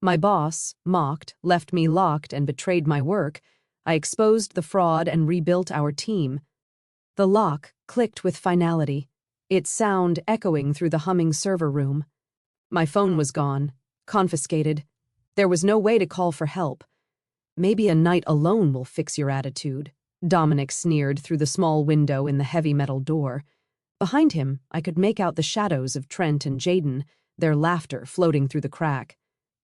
My boss, mocked, left me locked, and betrayed my work. I exposed the fraud and rebuilt our team. The lock clicked with finality, its sound echoing through the humming server room. My phone was gone, confiscated. There was no way to call for help. Maybe a night alone will fix your attitude, Dominic sneered through the small window in the heavy metal door. Behind him, I could make out the shadows of Trent and Jaden, their laughter floating through the crack.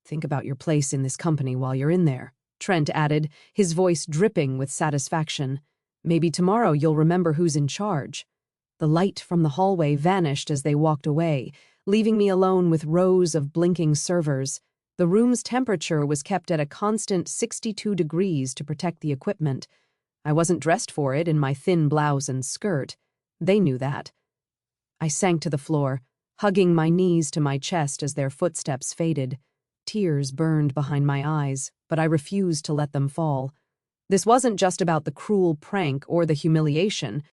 Think about your place in this company while you're in there, Trent added, his voice dripping with satisfaction. Maybe tomorrow you'll remember who's in charge. The light from the hallway vanished as they walked away, leaving me alone with rows of blinking servers. The room's temperature was kept at a constant 62 degrees to protect the equipment. I wasn't dressed for it in my thin blouse and skirt. They knew that. I sank to the floor, hugging my knees to my chest as their footsteps faded. Tears burned behind my eyes, but I refused to let them fall. This wasn't just about the cruel prank or the humiliation.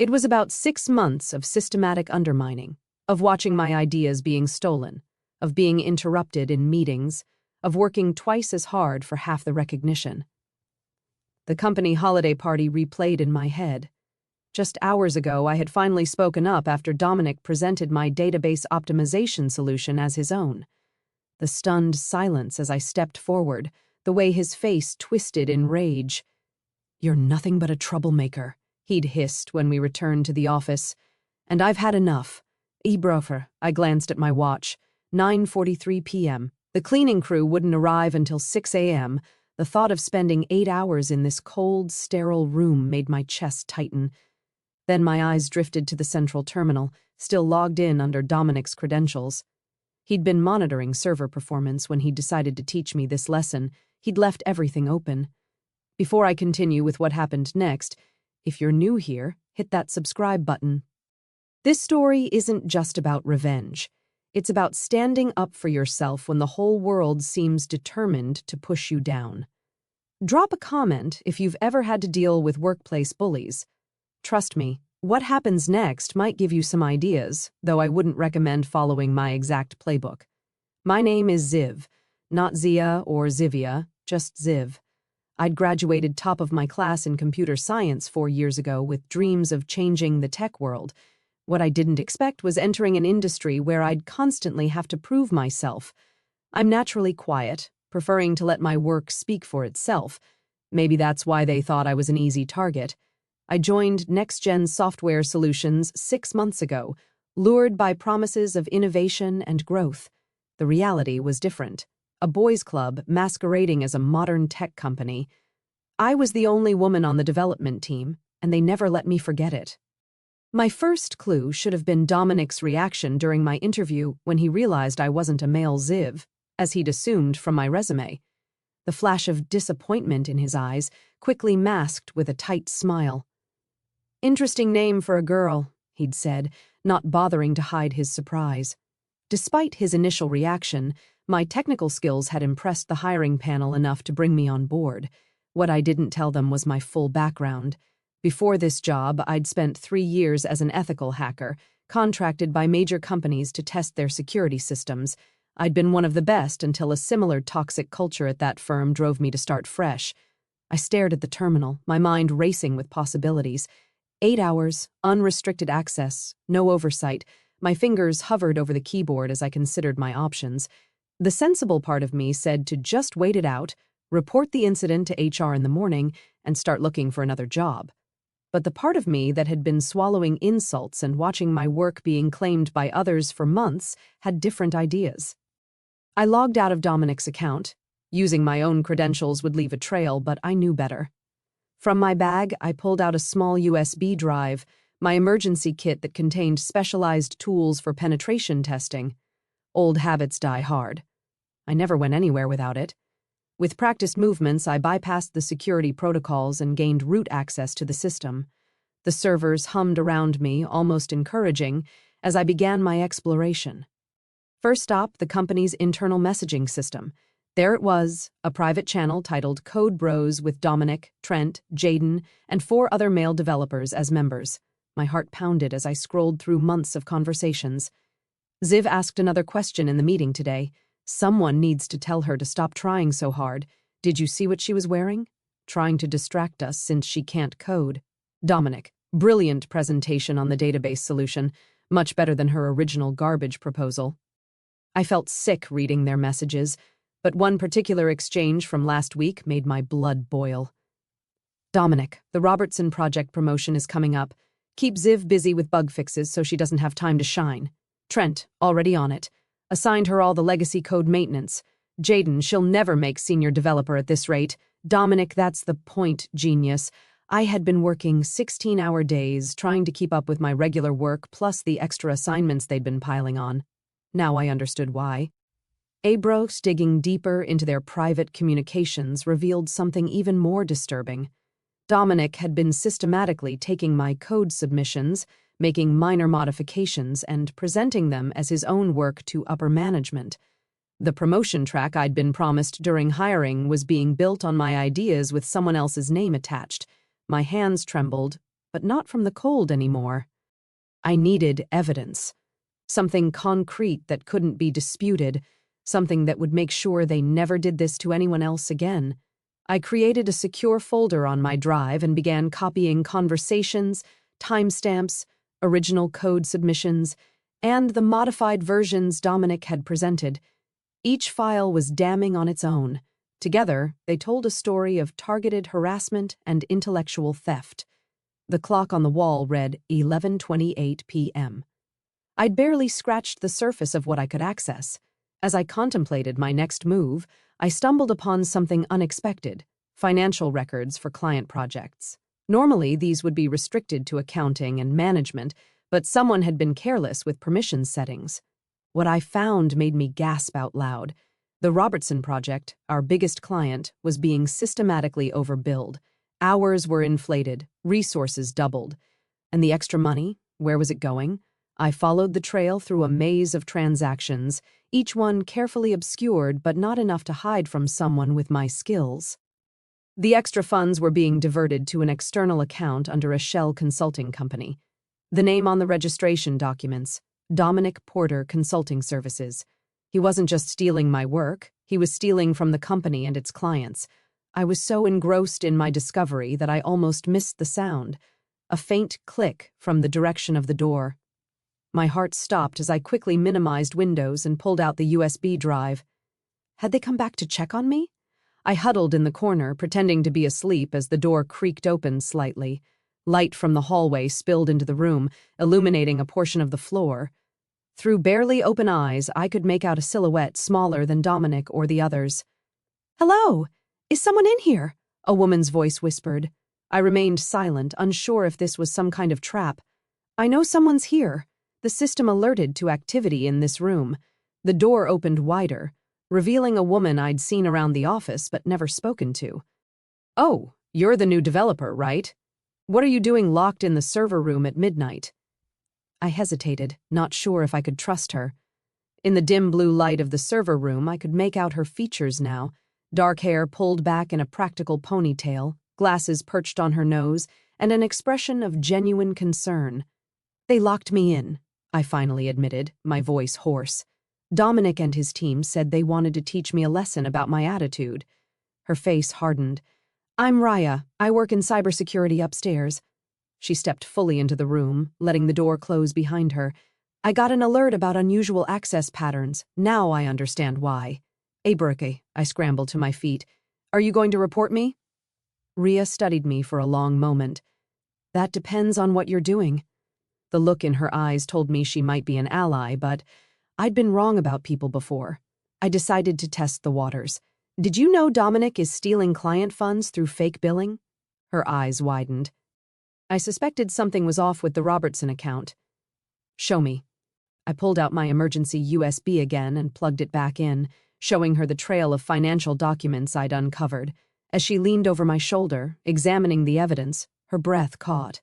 It was about 6 months of systematic undermining, of watching my ideas being stolen, of being interrupted in meetings, of working twice as hard for half the recognition. The company holiday party replayed in my head. Just hours ago, I had finally spoken up after Dominic presented my database optimization solution as his own. The stunned silence as I stepped forward, the way his face twisted in rage. "You're nothing but a troublemaker," he'd hissed when we returned to the office. "And I've had enough." "Ebrofer," I glanced at my watch. 9:43 p.m. The cleaning crew wouldn't arrive until 6 a.m. The thought of spending 8 hours in this cold, sterile room made my chest tighten. Then my eyes drifted to the central terminal, still logged in under Dominic's credentials. He'd been monitoring server performance when he decided to teach me this lesson. He'd left everything open. Before I continue with what happened next, if you're new here, hit that subscribe button. This story isn't just about revenge. It's about standing up for yourself when the whole world seems determined to push you down. Drop a comment if you've ever had to deal with workplace bullies. Trust me, what happens next might give you some ideas, though I wouldn't recommend following my exact playbook. My name is Ziv, not Zia or Zivia, just Ziv. I'd graduated top of my class in computer science 4 years ago with dreams of changing the tech world. What I didn't expect was entering an industry where I'd constantly have to prove myself. I'm naturally quiet, preferring to let my work speak for itself. Maybe that's why they thought I was an easy target. I joined Next Gen Software Solutions 6 months ago, lured by promises of innovation and growth. The reality was different. A boys' club masquerading as a modern tech company. I was the only woman on the development team, and they never let me forget it. My first clue should have been Dominic's reaction during my interview when he realized I wasn't a male Ziv, as he'd assumed from my resume. The flash of disappointment in his eyes quickly masked with a tight smile. "Interesting name for a girl," he'd said, not bothering to hide his surprise. Despite his initial reaction, my technical skills had impressed the hiring panel enough to bring me on board. What I didn't tell them was my full background. Before this job, I'd spent 3 years as an ethical hacker, contracted by major companies to test their security systems. I'd been one of the best until a similar toxic culture at that firm drove me to start fresh. I stared at the terminal, my mind racing with possibilities. 8 hours, unrestricted access, no oversight. My fingers hovered over the keyboard as I considered my options. The sensible part of me said to just wait it out, report the incident to HR in the morning, and start looking for another job. But the part of me that had been swallowing insults and watching my work being claimed by others for months had different ideas. I logged out of Dominic's account. Using my own credentials would leave a trail, but I knew better. From my bag, I pulled out a small USB drive, my emergency kit that contained specialized tools for penetration testing. Old habits die hard. I never went anywhere without it. With practiced movements, I bypassed the security protocols and gained root access to the system. The servers hummed around me, almost encouraging, as I began my exploration. First stop, the company's internal messaging system. There it was, a private channel titled Code Bros with Dominic, Trent, Jaden, and 4 other male developers as members. My heart pounded as I scrolled through months of conversations. Ziv asked another question in the meeting today. Someone needs to tell her to stop trying so hard. Did you see what she was wearing? Trying to distract us since she can't code. Dominic, brilliant presentation on the database solution, much better than her original garbage proposal. I felt sick reading their messages, but one particular exchange from last week made my blood boil. Dominic, the Robertson project promotion is coming up. Keep Ziv busy with bug fixes so she doesn't have time to shine. Trent, already on it. Assigned her all the legacy code maintenance. Jaden, she'll never make senior developer at this rate. Dominic, that's the point, genius. I had been working 16-hour days, trying to keep up with my regular work plus the extra assignments they'd been piling on. Now I understood why. Abros digging deeper into their private communications revealed something even more disturbing. Dominic had been systematically taking my code submissions, making minor modifications, and presenting them as his own work to upper management. The promotion track I'd been promised during hiring was being built on my ideas with someone else's name attached. My hands trembled, but not from the cold anymore. I needed evidence. Something concrete that couldn't be disputed, something that would make sure they never did this to anyone else again. I created a secure folder on my drive and began copying conversations, timestamps, original code submissions, and the modified versions Dominic had presented. Each file was damning on its own. Together, they told a story of targeted harassment and intellectual theft. The clock on the wall read 11:28 p.m. I'd barely scratched the surface of what I could access. As I contemplated my next move, I stumbled upon something unexpected: financial records for client projects. Normally, these would be restricted to accounting and management, but someone had been careless with permission settings. What I found made me gasp out loud. The Robertson project, our biggest client, was being systematically overbilled. Hours were inflated, resources doubled. And the extra money, where was it going? I followed the trail through a maze of transactions, each one carefully obscured but not enough to hide from someone with my skills. The extra funds were being diverted to an external account under a shell consulting company. The name on the registration documents: Dominic Porter Consulting Services. He wasn't just stealing my work, he was stealing from the company and its clients. I was so engrossed in my discovery that I almost missed the sound. A faint click from the direction of the door. My heart stopped as I quickly minimized Windows and pulled out the USB drive. Had they come back to check on me? I huddled in the corner, pretending to be asleep as the door creaked open slightly. Light from the hallway spilled into the room, illuminating a portion of the floor. Through barely open eyes, I could make out a silhouette smaller than Dominic or the others. "Hello! Is someone in here?" a woman's voice whispered. I remained silent, unsure if this was some kind of trap. "I know someone's here." The system alerted to activity in this room. The door opened wider, revealing a woman I'd seen around the office but never spoken to. "Oh, you're the new developer, right? What are you doing locked in the server room at midnight?" I hesitated, not sure if I could trust her. In the dim blue light of the server room, I could make out her features now: dark hair pulled back in a practical ponytail, glasses perched on her nose, and an expression of genuine concern. "They locked me in," I finally admitted, my voice hoarse. "Dominic and his team said they wanted to teach me a lesson about my attitude." Her face hardened. "I'm Raya. I work in cybersecurity upstairs." She stepped fully into the room, letting the door close behind her. "I got an alert about unusual access patterns. Now I understand why." "Aberke," I scrambled to my feet. "Are you going to report me?" Rhea studied me for a long moment. "That depends on what you're doing." The look in her eyes told me she might be an ally, but I'd been wrong about people before. I decided to test the waters. "Did you know Dominic is stealing client funds through fake billing?" Her eyes widened. I suspected something was off with the Robertson account. "Show me." I pulled out my emergency USB again and plugged it back in, showing her the trail of financial documents I'd uncovered. As she leaned over my shoulder, examining the evidence, her breath caught.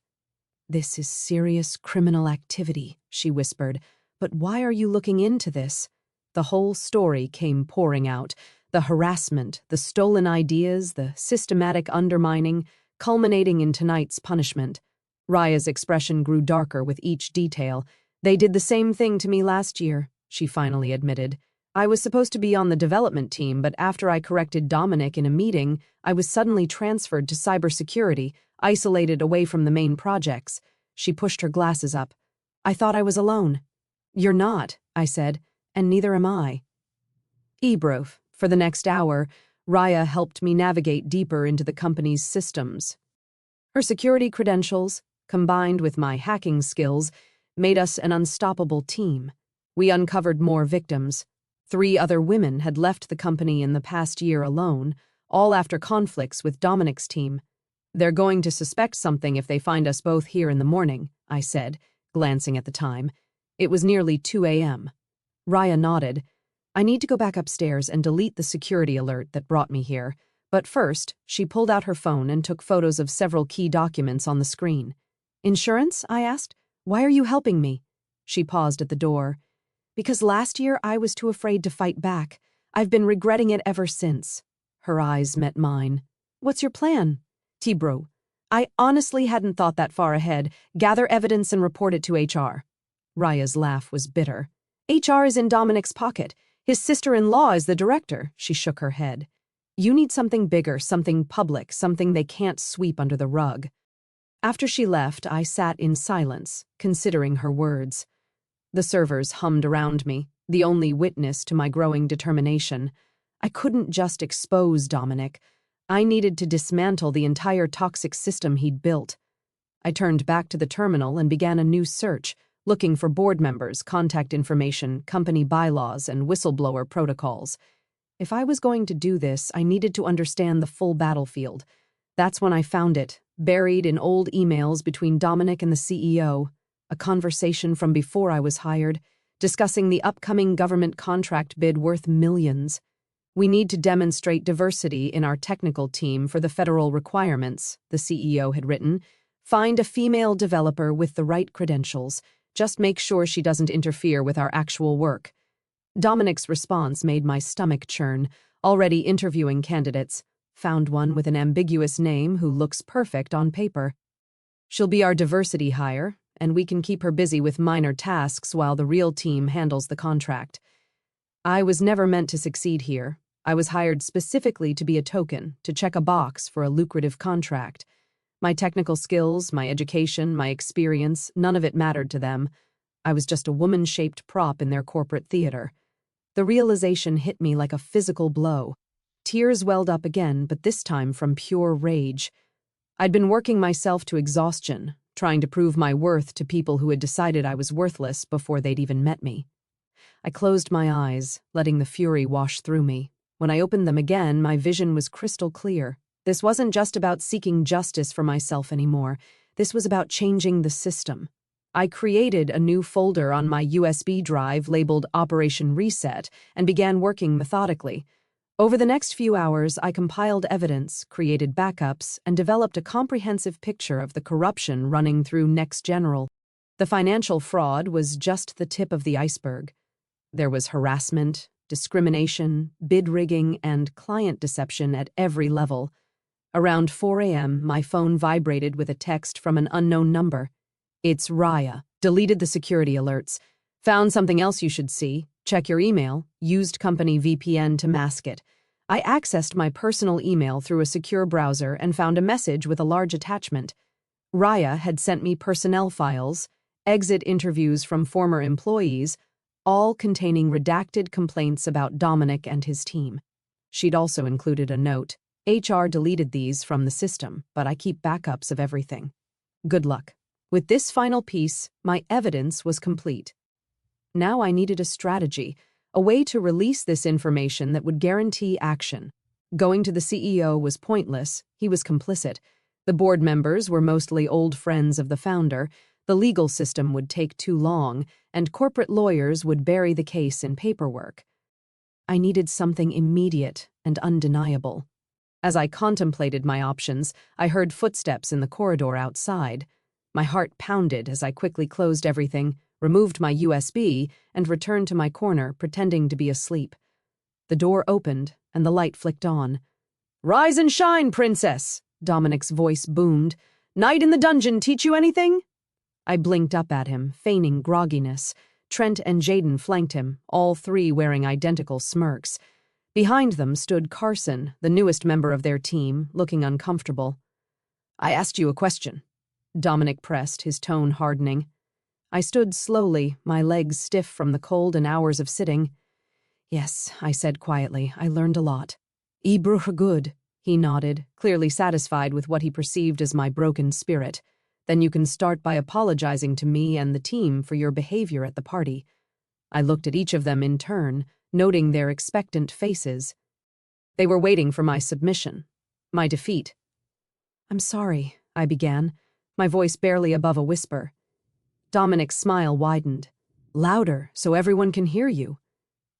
"This is serious criminal activity," she whispered. "But why are you looking into this?" The whole story came pouring out. The harassment, the stolen ideas, the systematic undermining, culminating in tonight's punishment. Raya's expression grew darker with each detail. "They did the same thing to me last year," she finally admitted. I was supposed to be on the development team, but after I corrected Dominic in a meeting, I was suddenly transferred to cybersecurity, isolated away from the main projects. She pushed her glasses up. I thought I was alone. You're not, I said, and neither am I. Ebrof. For the next hour, Raya helped me navigate deeper into the company's systems. Her security credentials, combined with my hacking skills, made us an unstoppable team. We uncovered more victims. 3 other women had left the company in the past year alone, all after conflicts with Dominic's team. They're going to suspect something if they find us both here in the morning, I said, glancing at the time. It was nearly 2 a.m. Raya nodded. I need to go back upstairs and delete the security alert that brought me here. But first, she pulled out her phone and took photos of several key documents on the screen. Insurance? I asked. Why are you helping me? She paused at the door. Because last year I was too afraid to fight back. I've been regretting it ever since. Her eyes met mine. What's your plan? Tibro. I honestly hadn't thought that far ahead. Gather evidence and report it to HR. Raya's laugh was bitter. HR is in Dominic's pocket. His sister-in-law is the director. She shook her head. You need something bigger, something public, something they can't sweep under the rug. After she left, I sat in silence, considering her words. The servers hummed around me, the only witness to my growing determination. I couldn't just expose Dominic. I needed to dismantle the entire toxic system he'd built. I turned back to the terminal and began a new search, looking for board members, contact information, company bylaws, and whistleblower protocols. If I was going to do this, I needed to understand the full battlefield. That's when I found it, buried in old emails between Dominic and the CEO. A conversation from before I was hired, discussing the upcoming government contract bid worth millions. We need to demonstrate diversity in our technical team for the federal requirements, the CEO had written. Find a female developer with the right credentials. Just make sure she doesn't interfere with our actual work. Dominic's response made my stomach churn, already interviewing candidates. Found one with an ambiguous name who looks perfect on paper. She'll be our diversity hire, and we can keep her busy with minor tasks while the real team handles the contract. I was never meant to succeed here. I was hired specifically to be a token, to check a box for a lucrative contract. My technical skills, my education, my experience, none of it mattered to them. I was just a woman-shaped prop in their corporate theater. The realization hit me like a physical blow. Tears welled up again, but this time from pure rage. I'd been working myself to exhaustion, trying to prove my worth to people who had decided I was worthless before they'd even met me. I closed my eyes, letting the fury wash through me. When I opened them again, my vision was crystal clear. This wasn't just about seeking justice for myself anymore. This was about changing the system. I created a new folder on my USB drive labeled Operation Reset and began working methodically. Over the next few hours, I compiled evidence, created backups, and developed a comprehensive picture of the corruption running through Next General. The financial fraud was just the tip of the iceberg. There was harassment, discrimination, bid rigging, and client deception at every level. Around 4 a.m., my phone vibrated with a text from an unknown number. It's Raya. Deleted the security alerts. Found something else you should see. Check your email. Used company VPN to mask it. I accessed my personal email through a secure browser and found a message with a large attachment. Raya had sent me personnel files, exit interviews from former employees, all containing redacted complaints about Dominic and his team. She'd also included a note. HR deleted these from the system, but I keep backups of everything. Good luck. With this final piece, my evidence was complete. Now I needed a strategy, a way to release this information that would guarantee action. Going to the CEO was pointless. He was complicit. The board members were mostly old friends of the founder. The legal system would take too long, and corporate lawyers would bury the case in paperwork. I needed something immediate and undeniable. As I contemplated my options, I heard footsteps in the corridor outside. My heart pounded as I quickly closed everything, removed my USB, and returned to my corner, pretending to be asleep. The door opened, and the light flicked on. "Rise and shine, princess!" Dominic's voice boomed. "Night in the dungeon teach you anything?" I blinked up at him, feigning grogginess. Trent and Jaden flanked him, all three wearing identical smirks. Behind them stood Carson, the newest member of their team, looking uncomfortable. "I asked you a question," Dominic pressed, his tone hardening. I stood slowly, my legs stiff from the cold and hours of sitting. "Yes," I said quietly, "I learned a lot." "I bruch good," he nodded, clearly satisfied with what he perceived as my broken spirit. "Then you can start by apologizing to me and the team for your behavior at the party." I looked at each of them in turn, noting their expectant faces. They were waiting for my submission, my defeat. "I'm sorry," I began, my voice barely above a whisper. Dominic's smile widened. "Louder, so everyone can hear you."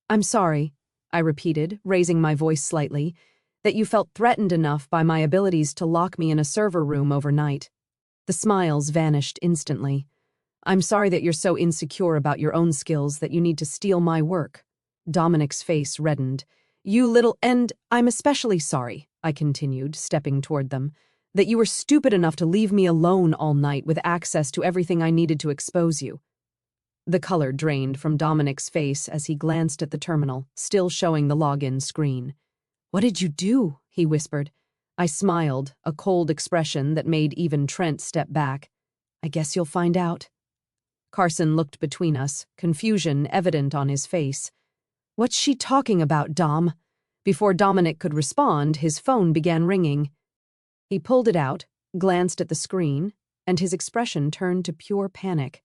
"I'm sorry," I repeated, raising my voice slightly, "that you felt threatened enough by my abilities to lock me in a server room overnight." The smiles vanished instantly. "I'm sorry that you're so insecure about your own skills that you need to steal my work." Dominic's face reddened. And I'm especially sorry," I continued, stepping toward them, "that you were stupid enough to leave me alone all night with access to everything I needed to expose you." The color drained from Dominic's face as he glanced at the terminal, still showing the login screen. "What did you do?" he whispered. I smiled, a cold expression that made even Trent step back. "I guess you'll find out." Carson looked between us, confusion evident on his face. "What's she talking about, Dom?" Before Dominic could respond, his phone began ringing. He pulled it out, glanced at the screen, and his expression turned to pure panic.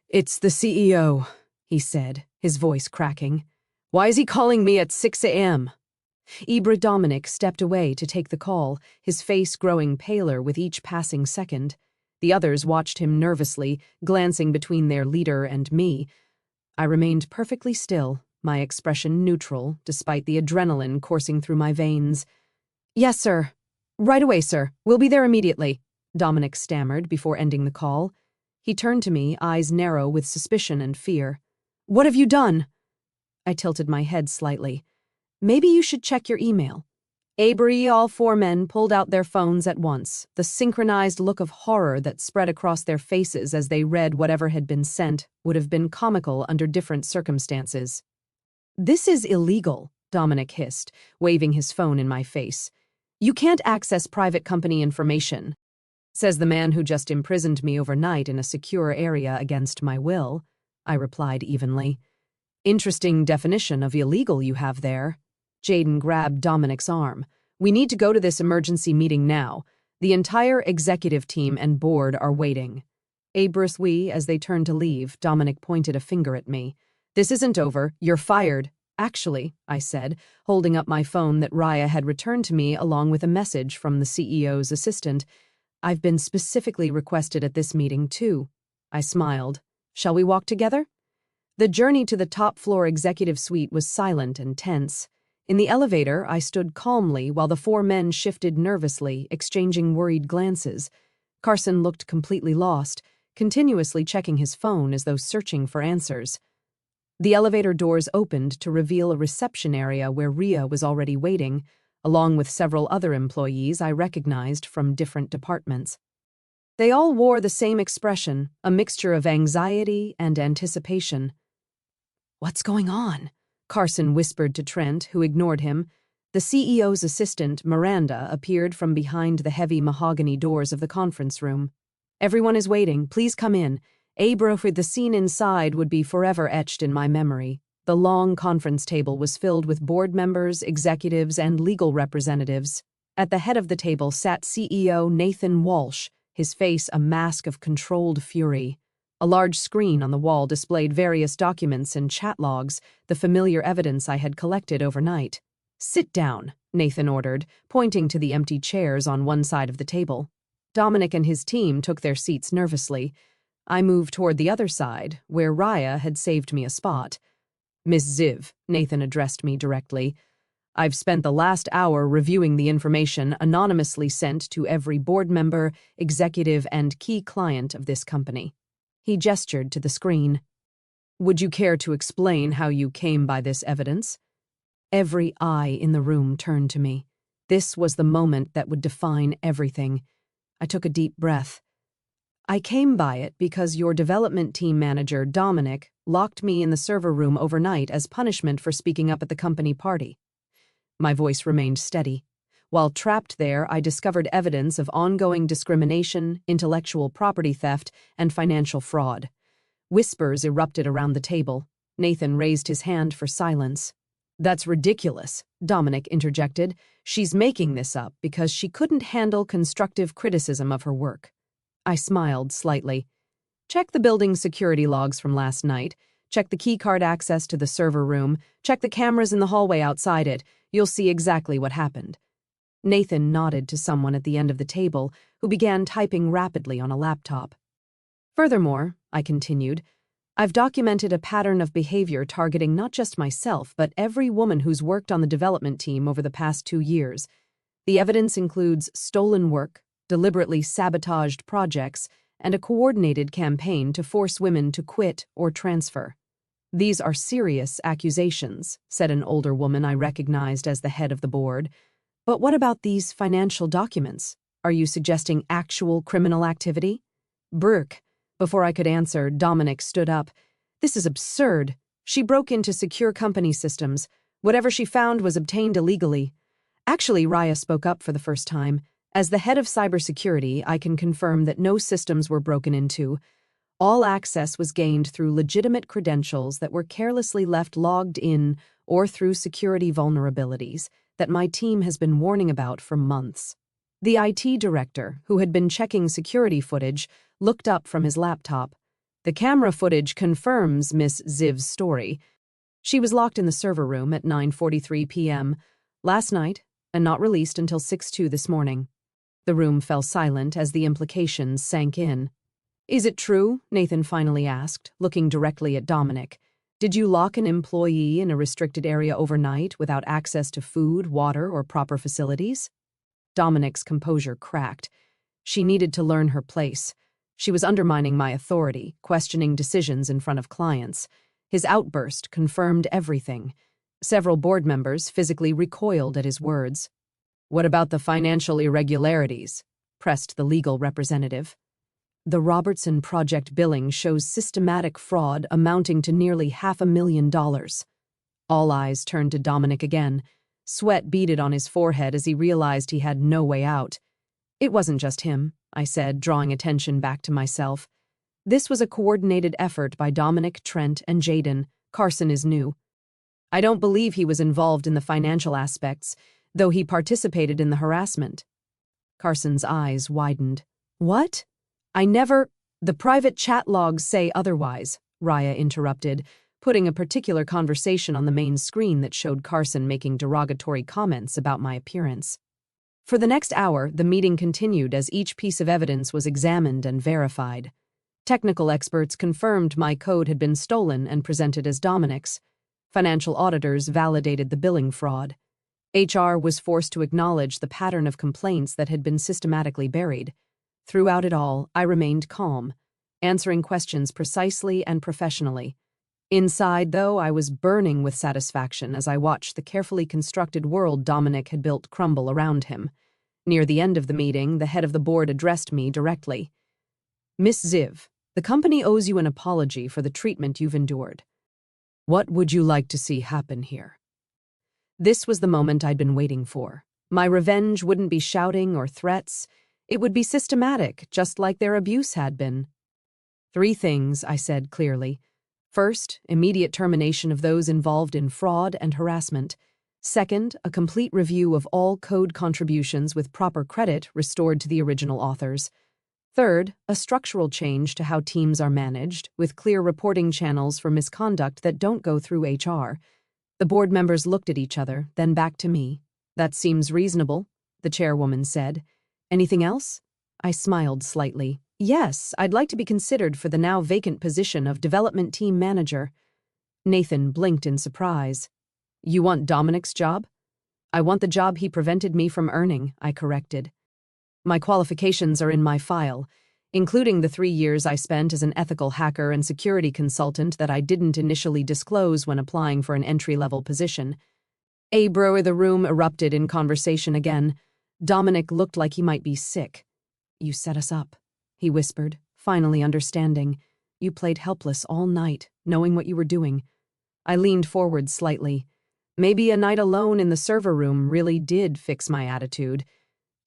"It's the CEO," he said, his voice cracking. "Why is he calling me at 6 a.m.? Dominic stepped away to take the call, his face growing paler with each passing second. The others watched him nervously, glancing between their leader and me. I remained perfectly still, my expression neutral, despite the adrenaline coursing through my veins. "Yes, sir. Right away, sir. We'll be there immediately," Dominic stammered before ending the call. He turned to me, eyes narrow with suspicion and fear. "What have you done?" I tilted my head slightly. "Maybe you should check your email." All four men pulled out their phones at once, the synchronized look of horror that spread across their faces as they read whatever had been sent would have been comical under different circumstances. "This is illegal," Dominic hissed, waving his phone in my face. "You can't access private company information," says the man who just imprisoned me overnight in a secure area against my will, I replied evenly. "Interesting definition of illegal you have there." Jaden grabbed Dominic's arm. "We need to go to this emergency meeting now. The entire executive team and board are waiting." As they turned to leave, Dominic pointed a finger at me. "This isn't over. You're fired." "Actually," I said, holding up my phone that Raya had returned to me along with a message from the CEO's assistant. "I've been specifically requested at this meeting, too." I smiled. "Shall we walk together?" The journey to the top-floor executive suite was silent and tense. In the elevator, I stood calmly while the four men shifted nervously, exchanging worried glances. Carson looked completely lost, continuously checking his phone as though searching for answers. The elevator doors opened to reveal a reception area where Rhea was already waiting, along with several other employees I recognized from different departments. They all wore the same expression, a mixture of anxiety and anticipation. "What's going on?" Carson whispered to Trent, who ignored him. The CEO's assistant, Miranda, appeared from behind the heavy mahogany doors of the conference room. "Everyone is waiting. Please come in." The scene inside would be forever etched in my memory. The long conference table was filled with board members, executives, and legal representatives. At the head of the table sat CEO Nathan Walsh, his face a mask of controlled fury. A large screen on the wall displayed various documents and chat logs, the familiar evidence I had collected overnight. "Sit down," Nathan ordered, pointing to the empty chairs on one side of the table. Dominic and his team took their seats nervously. I moved toward the other side, where Raya had saved me a spot. "Miss Ziv," Nathan addressed me directly, "I've spent the last hour reviewing the information anonymously sent to every board member, executive, and key client of this company." He gestured to the screen. "Would you care to explain how you came by this evidence?" Every eye in the room turned to me. This was the moment that would define everything. I took a deep breath. I came by it because your development team manager, Dominic, locked me in the server room overnight as punishment for speaking up at the company party. My voice remained steady. While trapped there, I discovered evidence of ongoing discrimination, intellectual property theft, and financial fraud. Whispers erupted around the table. Nathan raised his hand for silence. That's ridiculous, Dominic interjected. She's making this up because she couldn't handle constructive criticism of her work. I smiled slightly. Check the building's security logs from last night. Check the keycard access to the server room. Check the cameras in the hallway outside it. You'll see exactly what happened. Nathan nodded to someone at the end of the table, who began typing rapidly on a laptop. Furthermore, I continued, I've documented a pattern of behavior targeting not just myself, but every woman who's worked on the development team over the past 2 years. The evidence includes stolen work, deliberately sabotaged projects, and a coordinated campaign to force women to quit or transfer. These are serious accusations, said an older woman I recognized as the head of the board. But what about these financial documents? Are you suggesting actual criminal activity? Burke. Before I could answer, Dominic stood up. This is absurd. She broke into secure company systems. Whatever she found was obtained illegally. Actually, Raya spoke up for the first time. As the head of cybersecurity, I can confirm that no systems were broken into. All access was gained through legitimate credentials that were carelessly left logged in or through security vulnerabilities that my team has been warning about for months. The IT director, who had been checking security footage, looked up from his laptop. The camera footage confirms Miss Ziv's story. She was locked in the server room at 9:43 p.m. last night and not released until 6:02 this morning. The room fell silent as the implications sank in. Is it true? Nathan finally asked, looking directly at Dominic. Did you lock an employee in a restricted area overnight without access to food, water, or proper facilities? Dominic's composure cracked. She needed to learn her place. She was undermining my authority, questioning decisions in front of clients. His outburst confirmed everything. Several board members physically recoiled at his words. What about the financial irregularities? Pressed the legal representative. The Robertson Project billing shows systematic fraud amounting to nearly $500,000. All eyes turned to Dominic again. Sweat beaded on his forehead as he realized he had no way out. It wasn't just him, I said, drawing attention back to myself. This was a coordinated effort by Dominic, Trent, and Jaden. Carson is new. I don't believe he was involved in the financial aspects, though he participated in the harassment. Carson's eyes widened. What? The private chat logs say otherwise, Raya interrupted, putting a particular conversation on the main screen that showed Carson making derogatory comments about my appearance. For the next hour, the meeting continued as each piece of evidence was examined and verified. Technical experts confirmed my code had been stolen and presented as Dominic's. Financial auditors validated the billing fraud. HR was forced to acknowledge the pattern of complaints that had been systematically buried. Throughout it all, I remained calm, answering questions precisely and professionally. Inside, though, I was burning with satisfaction as I watched the carefully constructed world Dominic had built crumble around him. Near the end of the meeting, the head of the board addressed me directly. Miss Ziv, the company owes you an apology for the treatment you've endured. What would you like to see happen here? This was the moment I'd been waiting for. My revenge wouldn't be shouting or threats. It would be systematic, just like their abuse had been. 3 things, I said clearly. First, immediate termination of those involved in fraud and harassment. Second, a complete review of all code contributions with proper credit restored to the original authors. Third, a structural change to how teams are managed, with clear reporting channels for misconduct that don't go through HR. The board members looked at each other, then back to me. That seems reasonable, the chairwoman said. Anything else? I smiled slightly. Yes, I'd like to be considered for the now vacant position of development team manager. Nathan blinked in surprise. You want Dominic's job? I want the job he prevented me from earning, I corrected. My qualifications are in my file, including the 3 years I spent as an ethical hacker and security consultant that I didn't initially disclose when applying for an entry-level position. The room erupted in conversation again. Dominic looked like he might be sick. You set us up, he whispered, finally understanding. You played helpless all night, knowing what you were doing. I leaned forward slightly. Maybe a night alone in the server room really did fix my attitude.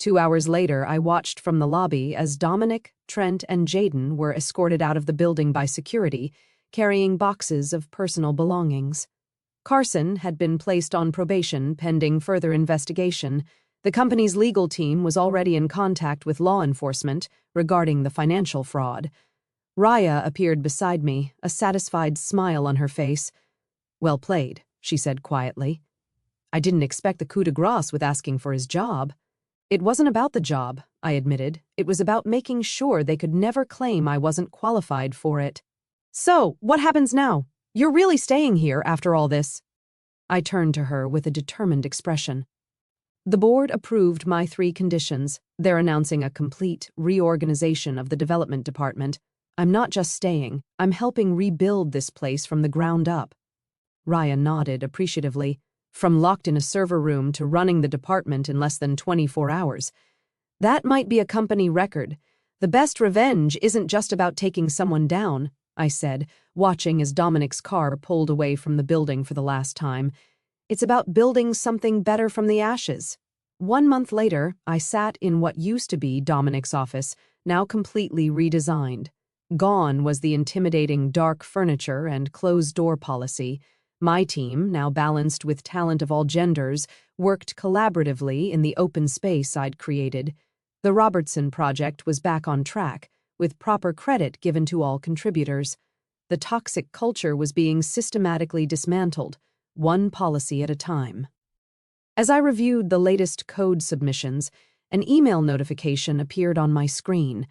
2 hours later, I watched from the lobby as Dominic, Trent, and Jaden were escorted out of the building by security, carrying boxes of personal belongings. Carson had been placed on probation pending further investigation. The company's legal team was already in contact with law enforcement regarding the financial fraud. Raya appeared beside me, a satisfied smile on her face. "Well played," she said quietly. "I didn't expect the coup de grace with asking for his job." "It wasn't about the job," I admitted. "It was about making sure they could never claim I wasn't qualified for it." "So, what happens now? You're really staying here after all this?" I turned to her with a determined expression. The board approved my 3 conditions. They're announcing a complete reorganization of the development department. I'm not just staying, I'm helping rebuild this place from the ground up. Raya nodded appreciatively. From locked in a server room to running the department in less than 24 hours. That might be a company record. The best revenge isn't just about taking someone down, I said, watching as Dominic's car pulled away from the building for the last time. It's about building something better from the ashes. 1 month later, I sat in what used to be Dominic's office, now completely redesigned. Gone was the intimidating dark furniture and closed-door policy. My team, now balanced with talent of all genders, worked collaboratively in the open space I'd created. The Robertson project was back on track, with proper credit given to all contributors. The toxic culture was being systematically dismantled, one policy at a time. As I reviewed the latest code submissions, an email notification appeared on my screen.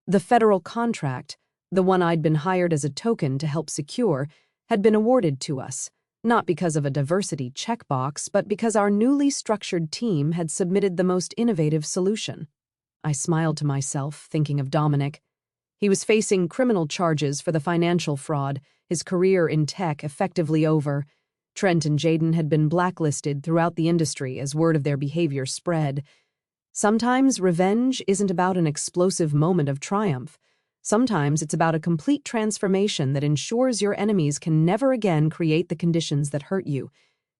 The federal contract, the one I'd been hired as a token to help secure, had been awarded to us, not because of a diversity checkbox, but because our newly structured team had submitted the most innovative solution. I smiled to myself, thinking of Dominic. He was facing criminal charges for the financial fraud, his career in tech effectively over. Trent and Jaden had been blacklisted throughout the industry as word of their behavior spread. Sometimes revenge isn't about an explosive moment of triumph. Sometimes it's about a complete transformation that ensures your enemies can never again create the conditions that hurt you.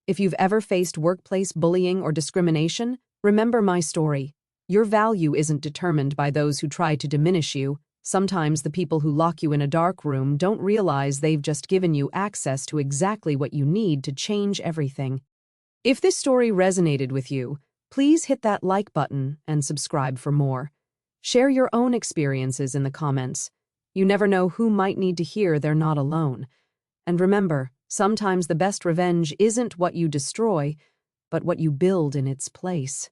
If you've ever faced workplace bullying or discrimination, remember my story. Your value isn't determined by those who try to diminish you. Sometimes the people who lock you in a dark room don't realize they've just given you access to exactly what you need to change everything. If this story resonated with you, please hit that like button and subscribe for more. Share your own experiences in the comments. You never know who might need to hear they're not alone. And remember, sometimes the best revenge isn't what you destroy, but what you build in its place.